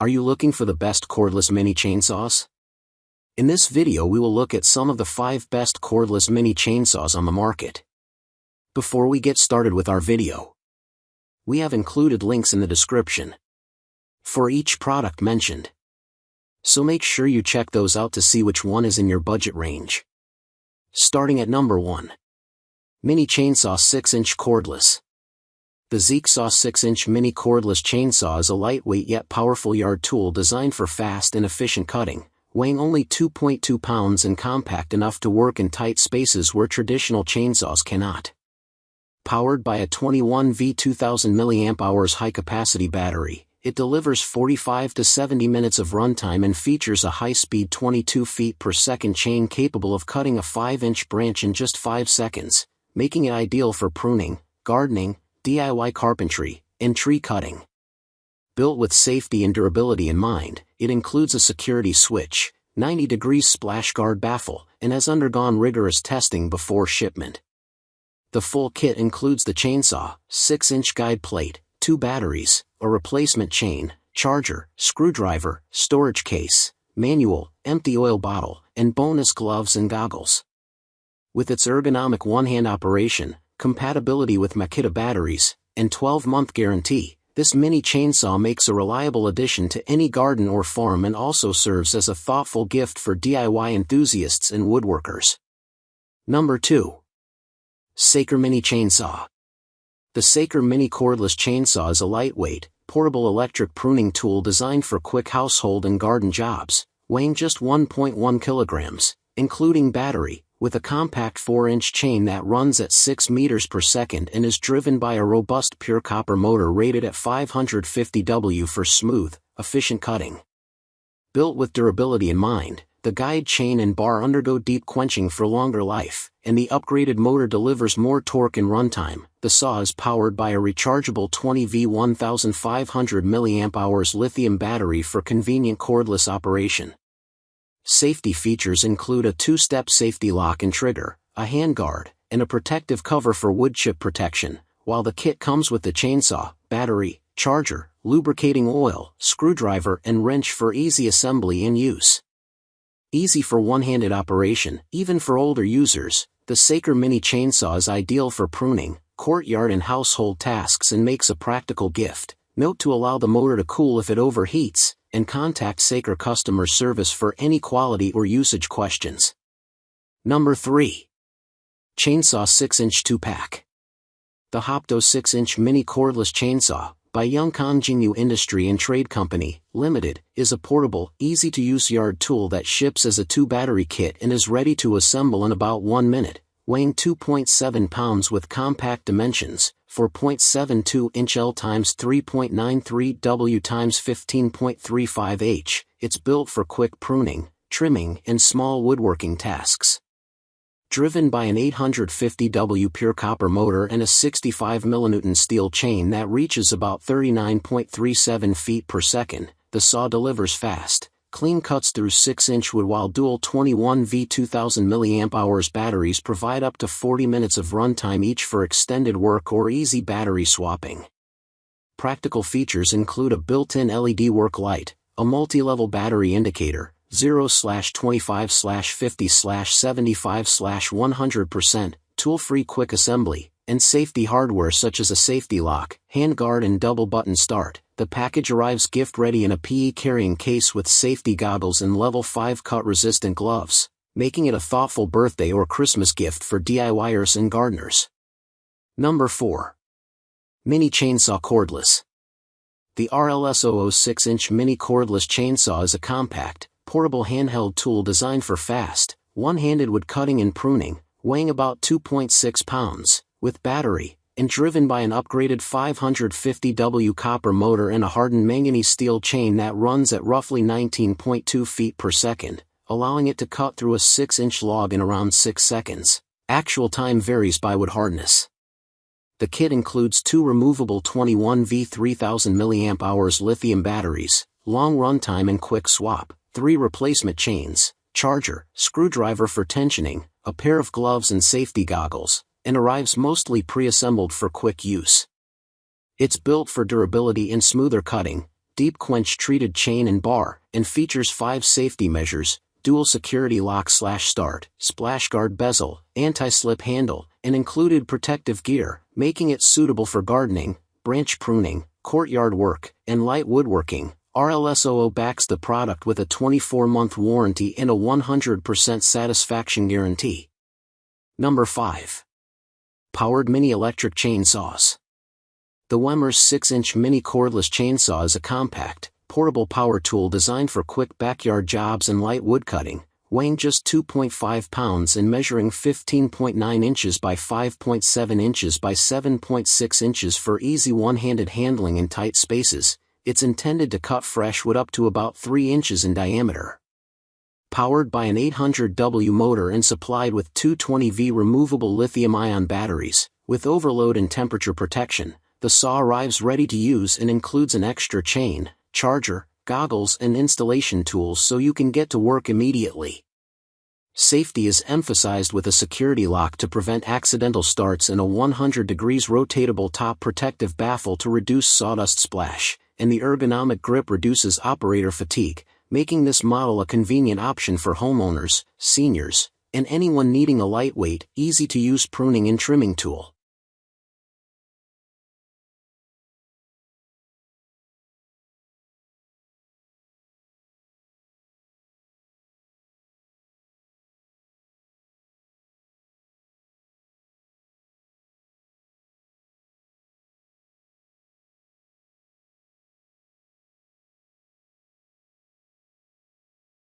Are you looking for the best cordless mini chainsaws? In this video we will look at some of the 5 best cordless mini chainsaws on the market. Before we get started with our video, we have included links in the description for each product mentioned, so make sure you check those out to see which one is in your budget range. Starting at number 1. Mini Chainsaw 6-inch Cordless. The Zeeksaw 6-inch mini cordless chainsaw is a lightweight yet powerful yard tool designed for fast and efficient cutting, weighing only 2.2 pounds and compact enough to work in tight spaces where traditional chainsaws cannot. Powered by a 21V 2000 mAh high-capacity battery, it delivers 45 to 70 minutes of runtime and features a high-speed 22 feet per second chain capable of cutting a 5-inch branch in just 5 seconds, making it ideal for pruning, gardening, DIY carpentry, and tree cutting. Built with safety and durability in mind, it includes a security switch, 90-degree splash guard baffle, and has undergone rigorous testing before shipment. The full kit includes the chainsaw, 6-inch guide plate, 2 batteries, a replacement chain, charger, screwdriver, storage case, manual, empty oil bottle, and bonus gloves and goggles. With its ergonomic one-hand operation, compatibility with Makita batteries, and 12-month guarantee, this mini chainsaw makes a reliable addition to any garden or farm and also serves as a thoughtful gift for DIY enthusiasts and woodworkers. Number 2. Saker Mini Chainsaw. The Saker Mini Cordless Chainsaw is a lightweight, portable electric pruning tool designed for quick household and garden jobs, weighing just 1.1 kilograms, including battery, with a compact 4-inch chain that runs at 6 meters per second and is driven by a robust pure copper motor rated at 550 W for smooth, efficient cutting. Built with durability in mind, the guide chain and bar undergo deep quenching for longer life, and the upgraded motor delivers more torque and runtime. The saw is powered by a rechargeable 20V 1500 mAh lithium battery for convenient cordless operation. Safety features include a 2-step safety lock and trigger, a handguard, and a protective cover for wood chip protection, while the kit comes with the chainsaw, battery, charger, lubricating oil, screwdriver and wrench for easy assembly and use. Easy for one-handed operation, even for older users, the Saker Mini Chainsaw is ideal for pruning, courtyard and household tasks and makes a practical gift. Note to allow the motor to cool if it overheats, and contact Saker customer service for any quality or usage questions. Number 3. Chainsaw 6-inch 2-pack. The Hopto 6-inch mini cordless chainsaw, by Young Conjinu Industry and Trade Company, Limited, is a portable, easy-to-use yard tool that ships as a 2-battery kit and is ready to assemble in about 1 minute, weighing 2.7 pounds with compact dimensions, 4.72 inch L x 3.93 W x 15.35 H. It's built for quick pruning, trimming, and small woodworking tasks. Driven by an 850 W pure copper motor and a 65 mN steel chain that reaches about 39.37 feet per second, the saw delivers fast, clean cuts through 6-inch wood while dual 21V 2000 mAh batteries provide up to 40 minutes of runtime each for extended work or easy battery swapping. Practical features include a built-in LED work light, a multi-level battery indicator, 0/25/50/75/100%, tool-free quick assembly, and safety hardware such as a safety lock, handguard and double button start. The package arrives gift-ready in a PE carrying case with safety goggles and level 5 cut-resistant gloves, making it a thoughtful birthday or Christmas gift for DIYers and gardeners. Number 4. Mini Chainsaw Cordless. The RLS00 6-inch mini cordless chainsaw is a compact, portable handheld tool designed for fast, one-handed wood cutting and pruning, weighing about 2.6 pounds, with battery, and driven by an upgraded 550 W copper motor and a hardened manganese steel chain that runs at roughly 19.2 feet per second, allowing it to cut through a 6-inch log in around 6 seconds. Actual time varies by wood hardness. The kit includes 2 removable 21V 3000 mAh lithium batteries, long runtime and quick swap, 3 replacement chains, charger, screwdriver for tensioning, a pair of gloves and safety goggles, and arrives mostly pre-assembled for quick use. It's built for durability and smoother cutting, deep quench treated chain and bar, and features 5 safety measures: dual security lock/start, splash guard bezel, anti-slip handle, and included protective gear, making it suitable for gardening, branch pruning, courtyard work, and light woodworking. RLSOO backs the product with a 24-month warranty and a 100% satisfaction guarantee. Number 5. Powered Mini Electric Chainsaws. The Wemmer's 6-inch mini cordless chainsaw is a compact, portable power tool designed for quick backyard jobs and light woodcutting, weighing just 2.5 pounds and measuring 15.9 inches by 5.7 inches by 7.6 inches for easy one-handed handling in tight spaces. It's intended to cut fresh wood up to about 3 inches in diameter. Powered by an 800W motor and supplied with 220V removable lithium-ion batteries, with overload and temperature protection, the saw arrives ready to use and includes an extra chain, charger, goggles and installation tools so you can get to work immediately. Safety is emphasized with a security lock to prevent accidental starts and a 100 degrees rotatable top protective baffle to reduce sawdust splash, and the ergonomic grip reduces operator fatigue, making this model a convenient option for homeowners, seniors, and anyone needing a lightweight, easy-to-use pruning and trimming tool.